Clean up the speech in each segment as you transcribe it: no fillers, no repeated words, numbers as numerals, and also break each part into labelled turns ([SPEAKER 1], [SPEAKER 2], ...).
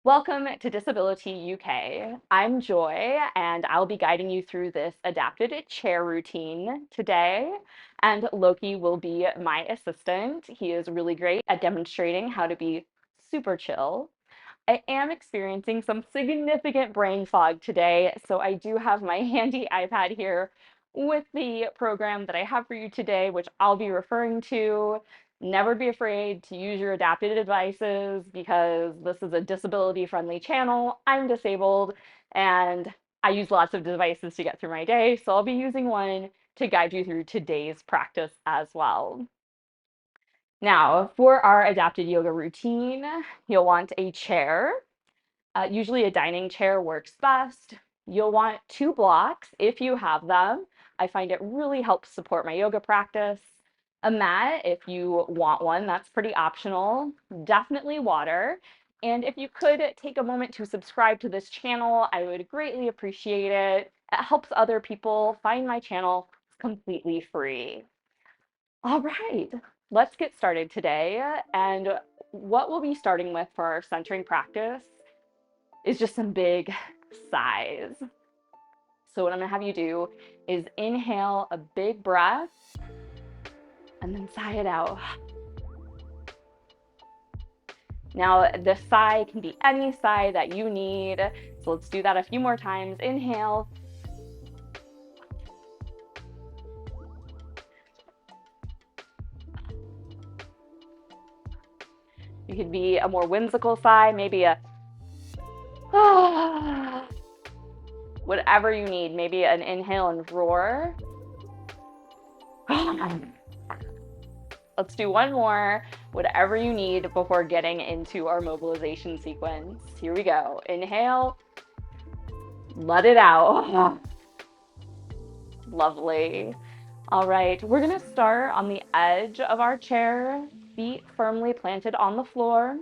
[SPEAKER 1] Welcome to Disability UK. I'm Joy, and I'll be guiding you through this adapted chair routine today. And Loki will be my assistant. He is really great at demonstrating how to be super chill. I am experiencing some significant brain fog today, so I do have my handy iPad here with the program that I have for you today, which I'll be referring to. Never be afraid to use your adapted devices because this is a disability-friendly channel. I'm disabled and I use lots of devices to get through my day, so I'll be using one to guide you through today's practice as well. Now, for our adapted yoga routine, you'll want a chair. Usually a dining chair works best. You'll want two blocks if you have them. I find it really helps support my yoga practice. A mat, if you want one, that's pretty optional. Definitely water. And if you could take a moment to subscribe to this channel, I would greatly appreciate it. It helps other people find my channel. It's completely free. All right, let's get started today. And what we'll be starting with for our centering practice is just some big sighs. So what I'm gonna have you do is inhale a big breath and then sigh it out. Now, the sigh can be any sigh that you need. So let's do that a few more times. Inhale. You could be a more whimsical sigh, maybe a whatever you need, maybe an inhale and roar. Let's do one more, whatever you need before getting into our mobilization sequence. Here we go. Inhale, let it out. Lovely. All right, we're gonna start on the edge of our chair, feet firmly planted on the floor.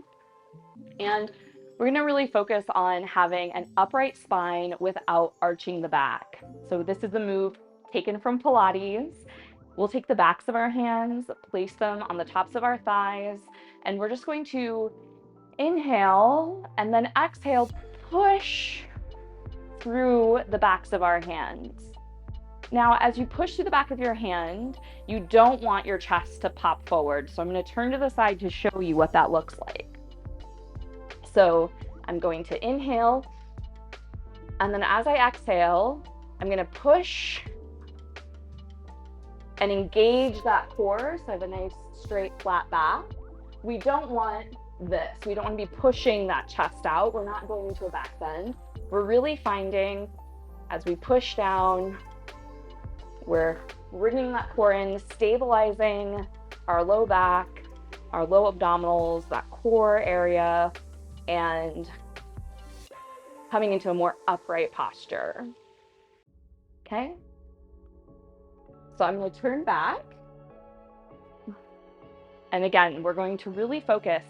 [SPEAKER 1] And we're gonna really focus on having an upright spine without arching the back. So this is a move taken from Pilates. We'll take the backs of our hands, place them on the tops of our thighs, and we're just going to inhale and then exhale, push through the backs of our hands. Now, as you push through the back of your hand, you don't want your chest to pop forward. So I'm going to turn to the side to show you what that looks like. So I'm going to inhale, and then as I exhale, I'm going to push and engage that core, so I have a nice straight flat back. We don't want this. We don't want to be pushing that chest out. We're not going into a back bend. We're really finding as we push down, we're bringing that core in, stabilizing our low back, our low abdominals, that core area, and coming into a more upright posture. Okay? So I'm going to turn back. And again, we're going to really focus.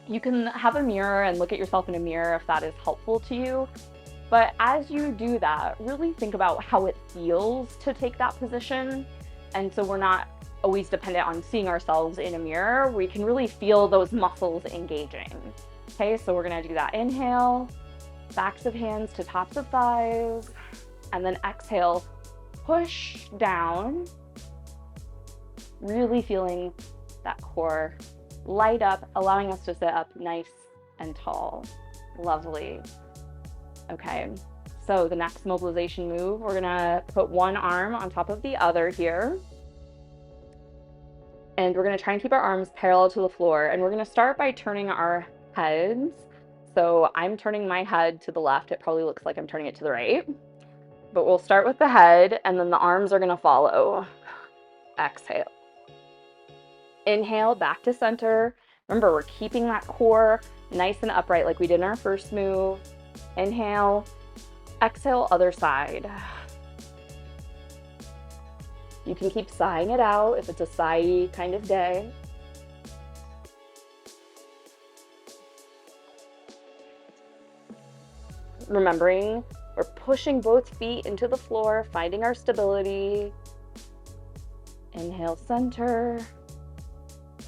[SPEAKER 1] You can have a mirror and look at yourself in a mirror if that is helpful to you. But as you do that, really think about how it feels to take that position. And so we're not always dependent on seeing ourselves in a mirror. We can really feel those muscles engaging. Okay, so we're going to do that. Inhale, backs of hands to tops of thighs, and then exhale. Push down, really feeling that core light up, allowing us to sit up nice and tall. Lovely. Okay, so the next mobilization move, we're gonna put one arm on top of the other here. And we're gonna try and keep our arms parallel to the floor. And we're gonna start by turning our heads. So I'm turning my head to the left. It probably looks like I'm turning it to the right. But we'll start with the head, and then the arms are going to follow. Exhale. Inhale, back to center. Remember, we're keeping that core nice and upright like we did in our first move. Inhale, exhale, other side. You can keep sighing it out if it's a sighy kind of day. Remembering, we're pushing both feet into the floor, finding our stability. Inhale, center.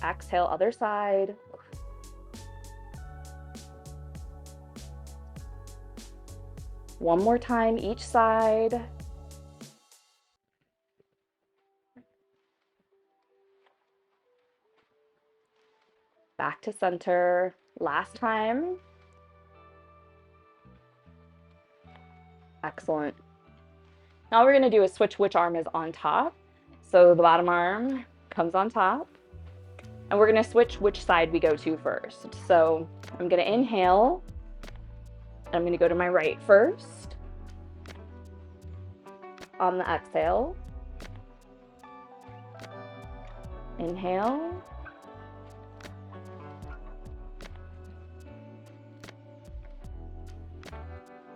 [SPEAKER 1] Exhale, other side. One more time each side. Back to center. Last time. Excellent. Now we're going to do is switch which arm is on top. So the bottom arm comes on top. And we're going to switch which side we go to first. So I'm going to inhale. I'm going to go to my right first. On the exhale. Inhale.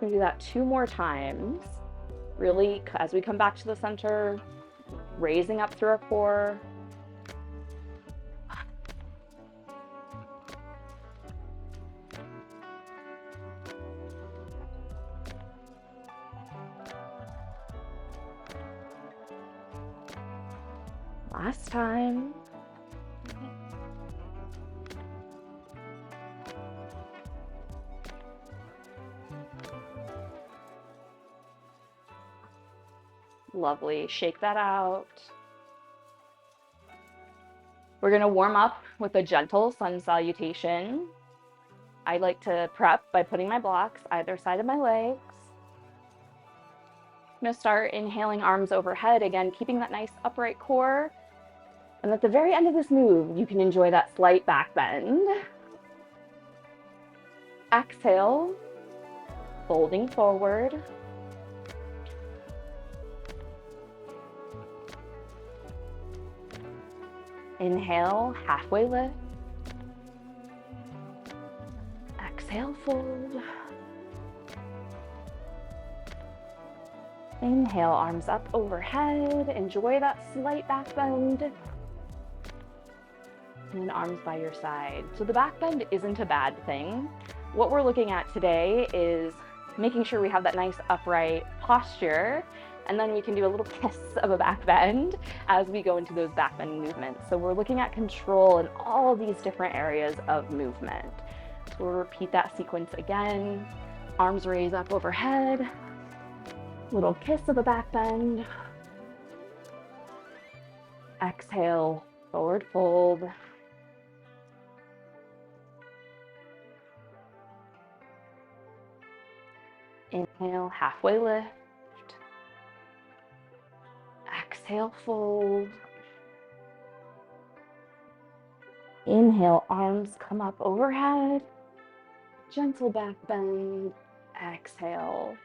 [SPEAKER 1] We're going to do that 2 more times. Really, as we come back to the center, raising up through our core. Last time. Lovely. Shake that out. We're going to warm up with a gentle sun salutation. I like to prep by putting my blocks either side of my legs. I'm going to start inhaling arms overhead, again, keeping that nice upright core. And at the very end of this move, you can enjoy that slight back bend. Exhale, folding forward. Inhale, halfway lift. Exhale, fold. Inhale, arms up overhead. Enjoy that slight back bend. And then arms by your side. So the back bend isn't a bad thing. What we're looking at today is making sure we have that nice upright posture, and then we can do a little kiss of a back bend as we go into those back bend movements. So we're looking at control in all these different areas of movement. So we'll repeat that sequence again. Arms raise up overhead. Little kiss of a back bend. Exhale, forward fold. Inhale, halfway lift. Exhale, fold. Inhale, arms come up overhead. Gentle back bend. Exhale,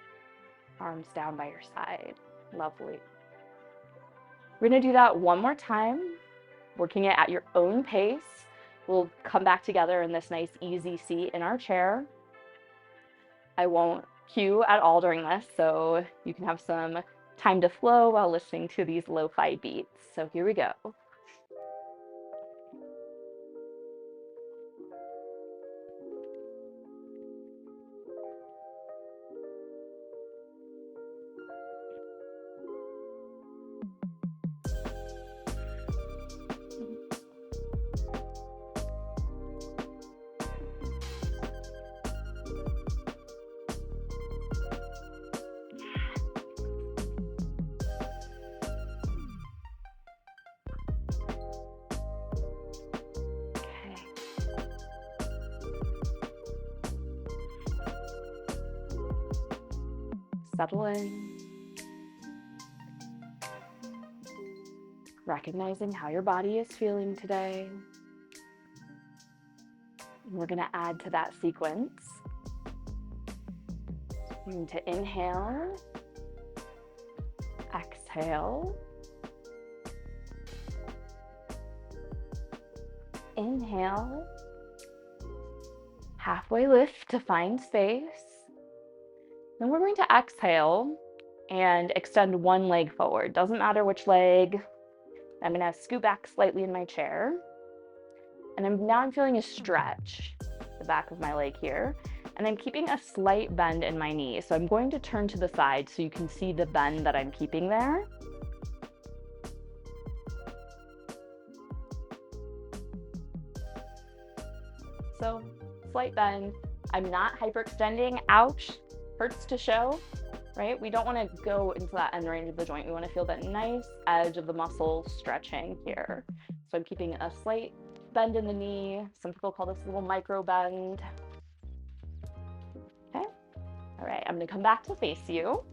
[SPEAKER 1] arms down by your side. Lovely. We're going to do that one more time, working it at your own pace. We'll come back together in this nice easy seat in our chair. I won't cue at all during this, so you can have some time to flow while listening to these lo-fi beats. So here we go. Settle in, recognizing how your body is feeling today. And we're going to add to that sequence. You're going to inhale, exhale, inhale, halfway lift to find space. Then we're going to exhale and extend one leg forward. Doesn't matter which leg. I'm going to scoot back slightly in my chair. And now I'm feeling a stretch, the back of my leg here. And I'm keeping a slight bend in my knee. So I'm going to turn to the side so you can see the bend that I'm keeping there. So, slight bend. I'm not hyperextending. Ouch. hurts to show, right? We don't want to go into that end range of the joint. We want to feel that nice edge of the muscle stretching here. So I'm keeping a slight bend in the knee. Some people call this a little micro bend. Okay. All right, I'm going to come back to face you.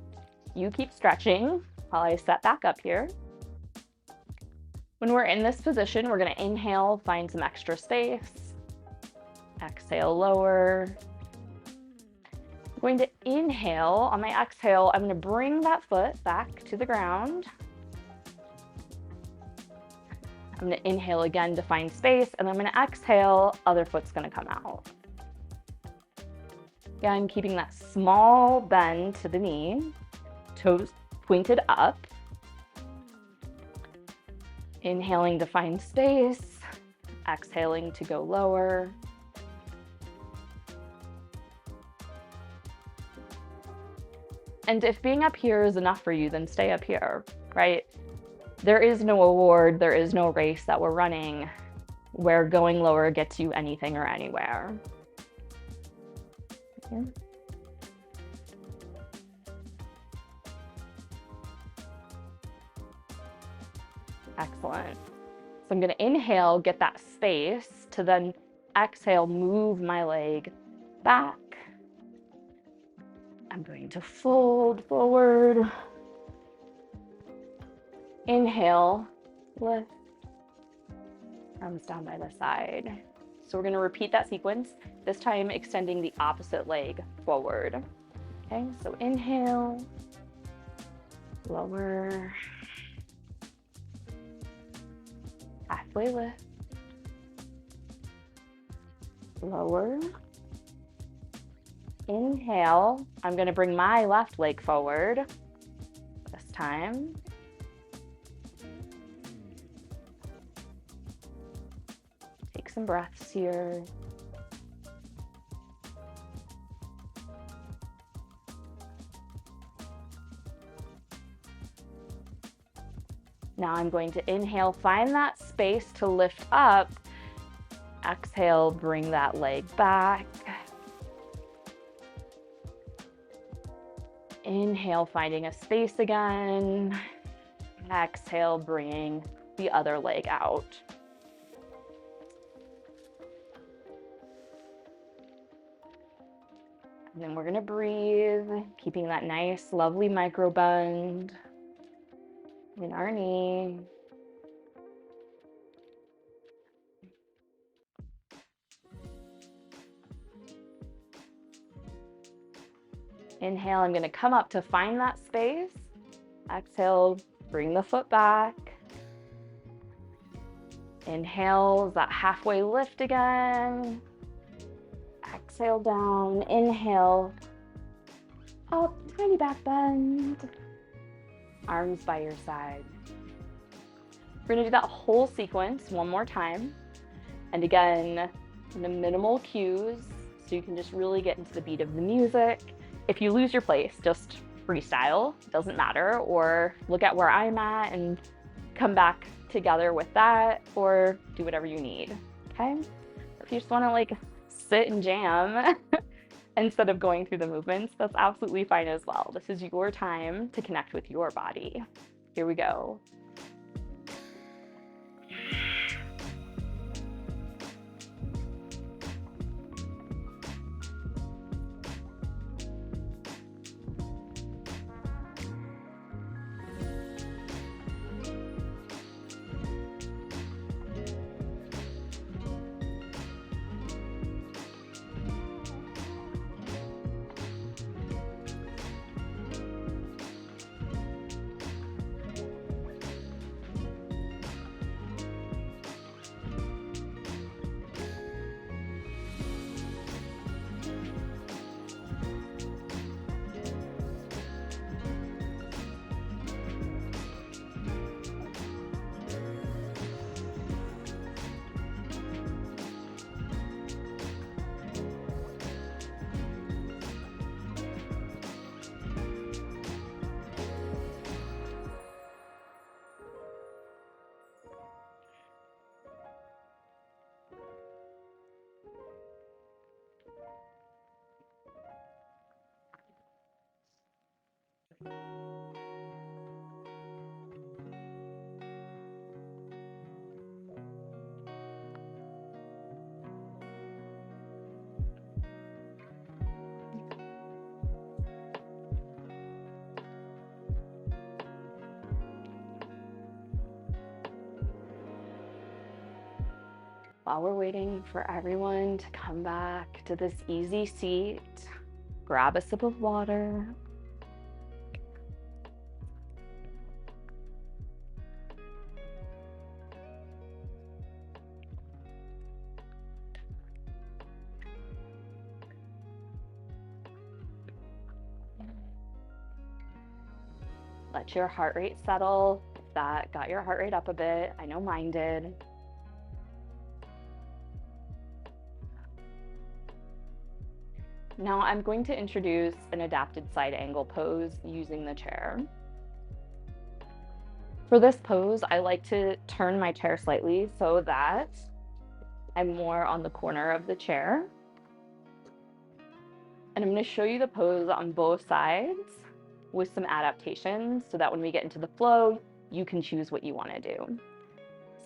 [SPEAKER 1] You keep stretching while I set back up here. When we're in this position, we're going to inhale, find some extra space. Exhale, lower. I'm going to inhale. On my exhale, I'm going to bring that foot back to the ground. I'm going to inhale again to find space, and I'm going to exhale, other foot's going to come out. Again, keeping that small bend to the knee, toes pointed up. Inhaling to find space, exhaling to go lower. And if being up here is enough for you, then stay up here, right? There is no award, there is no race that we're running where going lower gets you anything or anywhere. Yeah. Excellent. So I'm going to inhale, get that space to then exhale, move my leg back. I'm going to fold forward. Inhale, lift, arms down by the side. So we're going to repeat that sequence, this time extending the opposite leg forward. Okay, so inhale, lower, halfway lift, lower. Inhale, I'm going to bring my left leg forward this time. Take some breaths here. Now I'm going to inhale, find that space to lift up. Exhale, bring that leg back. Inhale, finding a space again. Exhale, bringing the other leg out. And then we're going to breathe, keeping that nice, lovely micro bend in our knee. Inhale, I'm going to come up to find that space. Exhale, bring the foot back. Inhale, that halfway lift again. Exhale down, inhale, up, tiny back bend. Arms by your side. We're going to do that whole sequence one more time. And again, the minimal cues, so you can just really get into the beat of the music. If you lose your place, just freestyle, doesn't matter, or look at where I'm at and come back together with that, or do whatever you need, okay? If you just want to like sit and jam instead of going through the movements, that's absolutely fine as well. This is your time to connect with your body. Here we go. While we're waiting for everyone to come back to this easy seat, grab a sip of water. Let your heart rate settle. If that got your heart rate up a bit, I know mine did. Now I'm going to introduce an adapted side angle pose using the chair. For this pose, I like to turn my chair slightly so that I'm more on the corner of the chair. And I'm going to show you the pose on both sides with some adaptations so that when we get into the flow, you can choose what you want to do.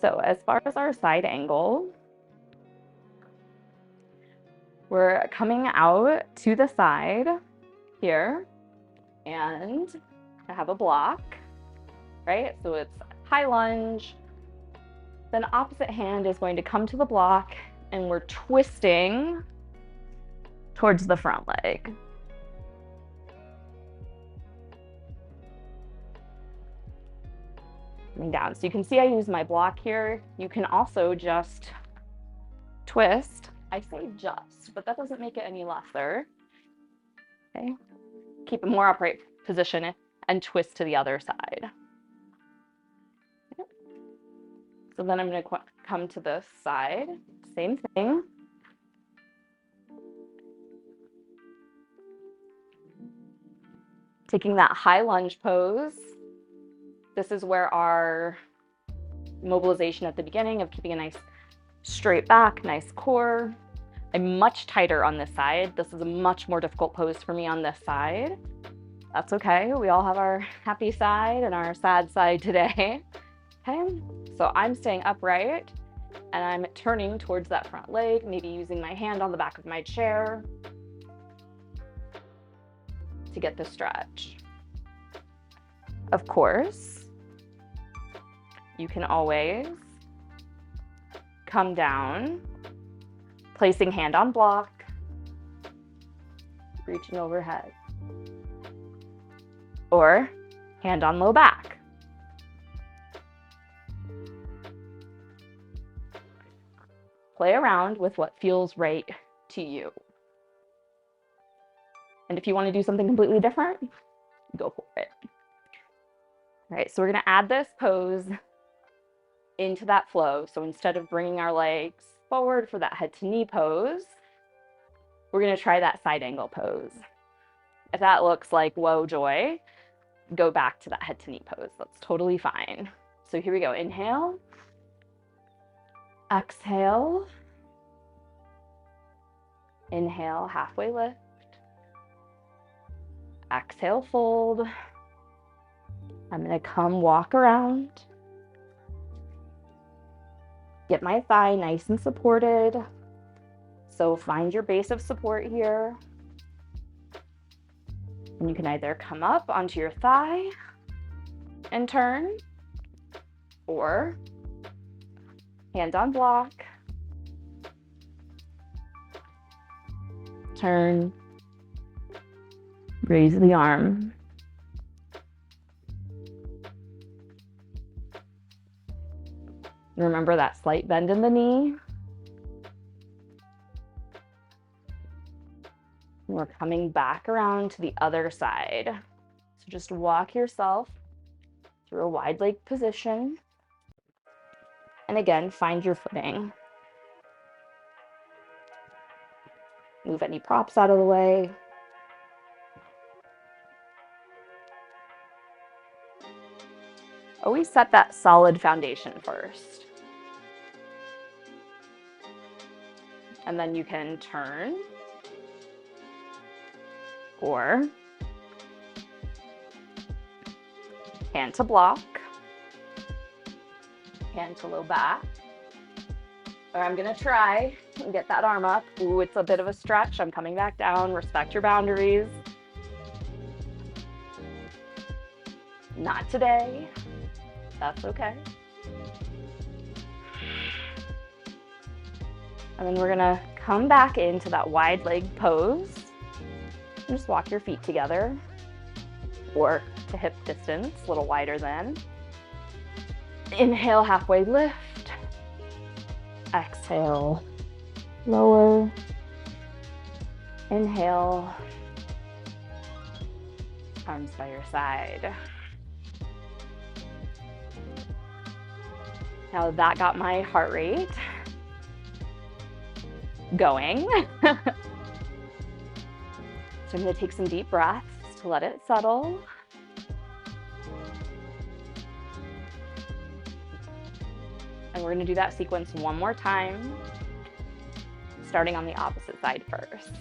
[SPEAKER 1] So as far as our side angle, we're coming out to the side here, and I have a block, right? So it's high lunge. Then opposite hand is going to come to the block, and we're twisting towards the front leg. Coming down. So you can see I use my block here. You can also just twist. I say just, but that doesn't make it any lesser. Okay. Keep a more upright position and twist to the other side. Okay. So then I'm going to come to this side. Same thing. Taking that high lunge pose. This is where our mobilization at the beginning of keeping a nice straight back, nice core. I'm much tighter on this side. This is a much more difficult pose for me on this side. That's okay. We all have our happy side and our sad side today. Okay, so I'm staying upright and I'm turning towards that front leg, maybe using my hand on the back of my chair to get the stretch. Of course, you can always come down, placing hand on block, reaching overhead, or hand on low back. Play around with what feels right to you. And if you want to do something completely different, go for it. All right, so we're going to add this pose into that flow. So instead of bringing our legs forward for that head to knee pose, we're going to try that side angle pose. If that looks like whoa joy, go back to that head to knee pose. That's totally fine. So here we go. Inhale, exhale, inhale, halfway lift, exhale, fold. I'm going to come walk around. Get my thigh nice and supported. So find your base of support here. And you can either come up onto your thigh and turn, or hand on block, turn, raise the arm. Remember that slight bend in the knee. We're coming back around to the other side. So just walk yourself through a wide leg position. And again, find your footing. Move any props out of the way. Always set that solid foundation first. And then you can turn, or Hand to block, hand to low back. Or I'm gonna try and get that arm up. Ooh, it's a bit of a stretch. I'm coming back down. Respect your boundaries. Not today. That's okay. And then we're gonna come back into that wide leg pose. And just walk your feet together or to hip distance, a little wider than. Inhale, halfway lift. Exhale, lower. Inhale, arms by your side. Now that got my heart rate going. So I'm going to take some deep breaths to let it settle. And we're going to do that sequence one more time, starting on the opposite side first.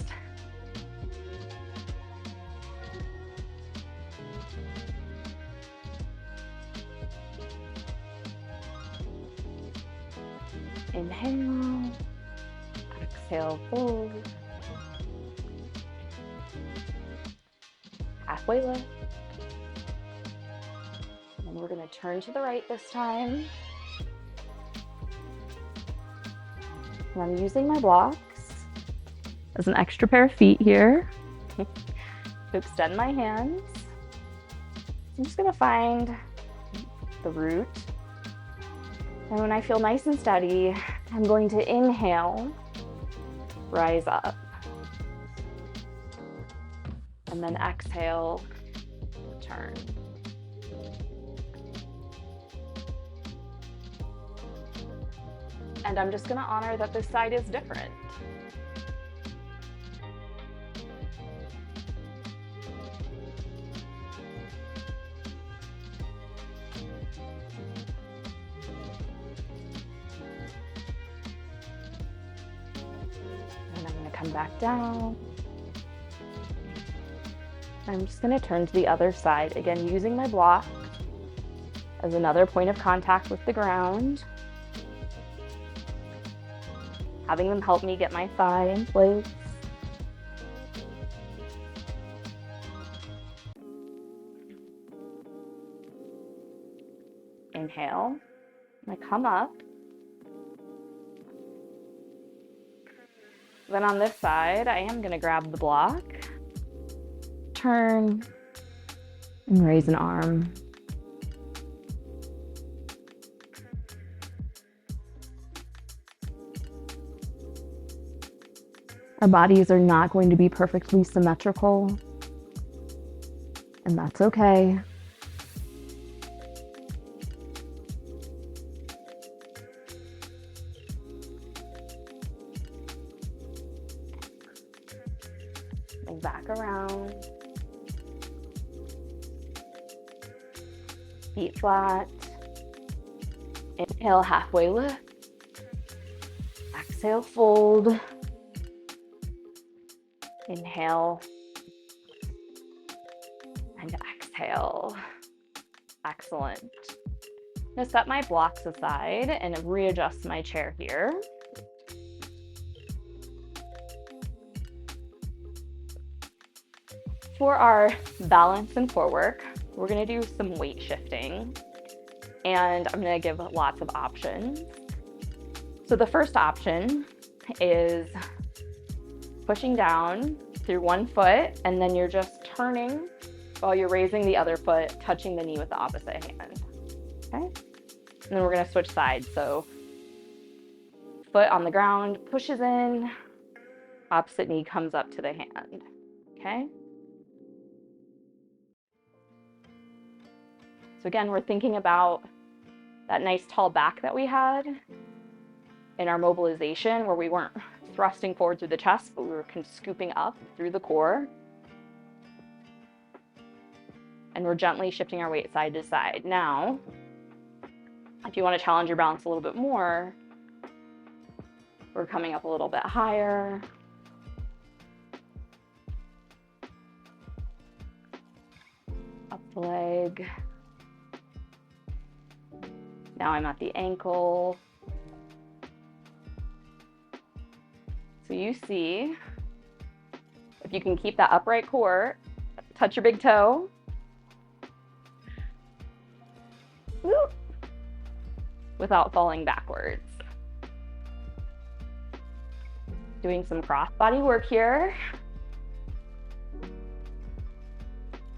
[SPEAKER 1] Inhale, exhale, fold. Halfway lift. And we're going to turn to the right this time. And I'm using my blocks as an extra pair of feet here to extend my hands. I'm just going to find the root. And when I feel nice and steady, I'm going to inhale, rise up. And then exhale, turn. And I'm just going to honor that this side is different. And I'm going to come back down. I'm just going to turn to the other side, again, using my block as another point of contact with the ground. Having them help me get my thigh in place. Inhale, I come up. Then on this side, I am gonna grab the block, turn, and raise an arm. Our bodies are not going to be perfectly symmetrical, and that's okay. And back around. Feet flat. Inhale, halfway lift. Exhale, fold. Inhale and exhale. Excellent. I'm going to set my blocks aside and readjust my chair here. For our balance and core work, we're going to do some weight shifting, and I'm going to give lots of options. So the first option is pushing down through one foot, and then you're just turning while you're raising the other foot, touching the knee with the opposite hand. Okay? And then we're going to switch sides. So foot on the ground, pushes in, opposite knee comes up to the hand. Okay? So again, we're thinking about that nice tall back that we had in our mobilization, where we weren't thrusting forward through the chest, but we were kind of scooping up through the core. And we're gently shifting our weight side to side. Now, if you want to challenge your balance a little bit more, we're coming up a little bit higher. Up the leg. Now I'm at the ankle. So you see, if you can keep that upright core, touch your big toe. Without falling backwards. Doing some cross body work here.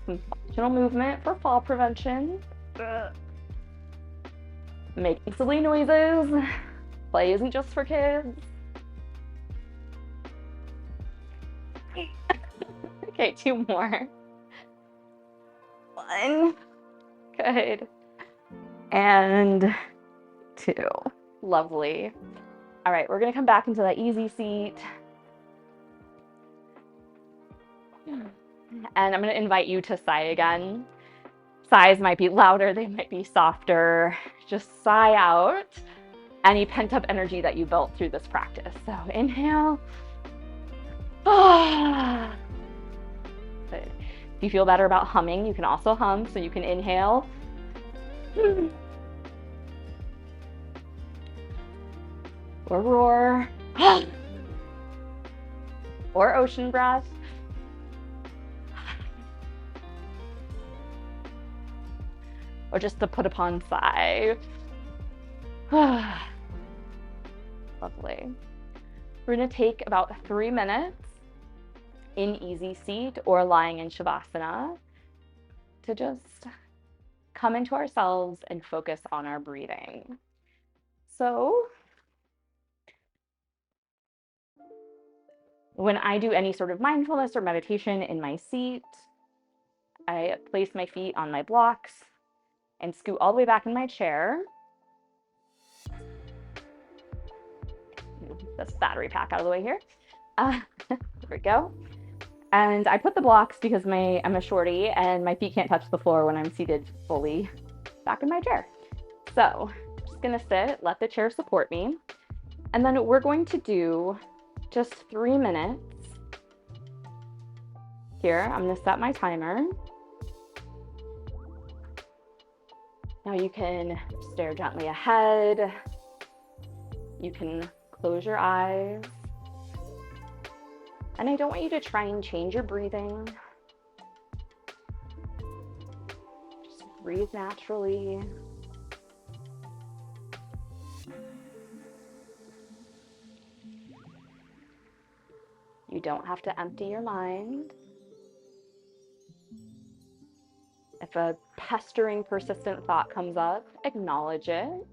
[SPEAKER 1] Some functional movement for fall prevention. Making silly noises. Play isn't just for kids. Okay, 2 more. 1. Good. And 2. Lovely. All right, we're gonna come back into that easy seat. And I'm gonna invite you to sigh again. Sighs might be louder, they might be softer. Just sigh out any pent-up energy that you built through this practice. So inhale. Good. If you feel better about humming, you can also hum. So you can inhale. Or roar. Or ocean breath. Or just the put upon sigh. Lovely. We're going to take about 3 minutes in easy seat or lying in Shavasana to just come into ourselves and focus on our breathing. So when I do any sort of mindfulness or meditation in my seat, I place my feet on my blocks and scoot all the way back in my chair. This battery pack out of the way here. There we go. And I put the blocks because I'm a shorty and my feet can't touch the floor when I'm seated fully back in my chair. So I'm just gonna sit, let the chair support me. And then we're going to do just 3 minutes. Here, I'm gonna set my timer. Now you can stare gently ahead. You can close your eyes. And I don't want you to try and change your breathing. Just breathe naturally. You don't have to empty your mind. If a pestering, persistent thought comes up, acknowledge it.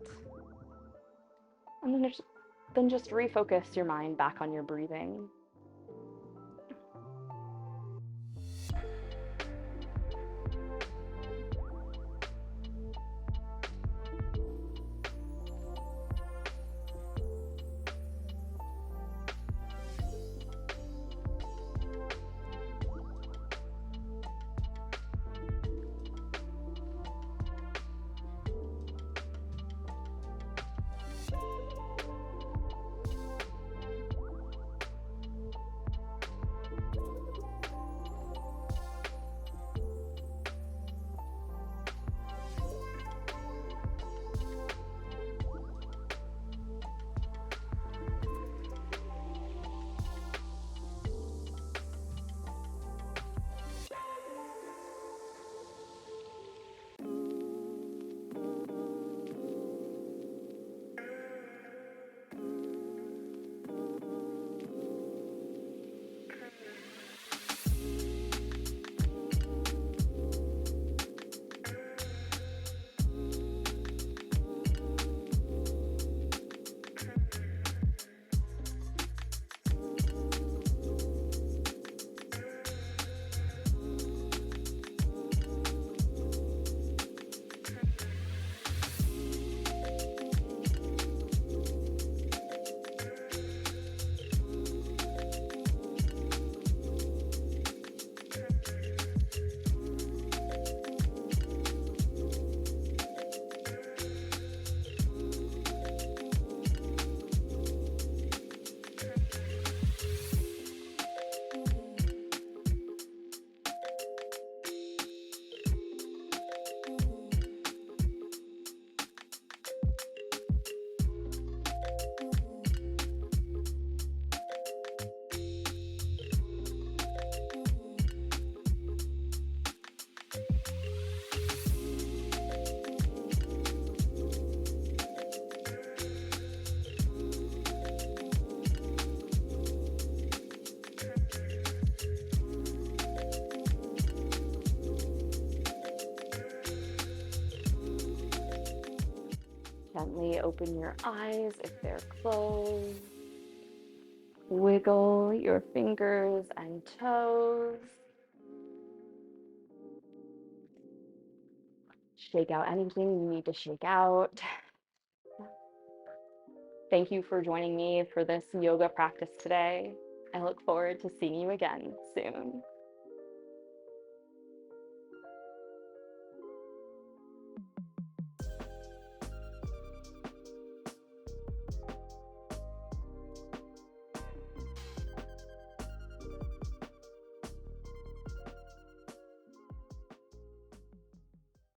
[SPEAKER 1] And then just refocus your mind back on your breathing. Gently open your eyes if they're closed. Wiggle your fingers and toes. Shake out anything you need to shake out. Thank you for joining me for this yoga practice today. I look forward to seeing you again soon.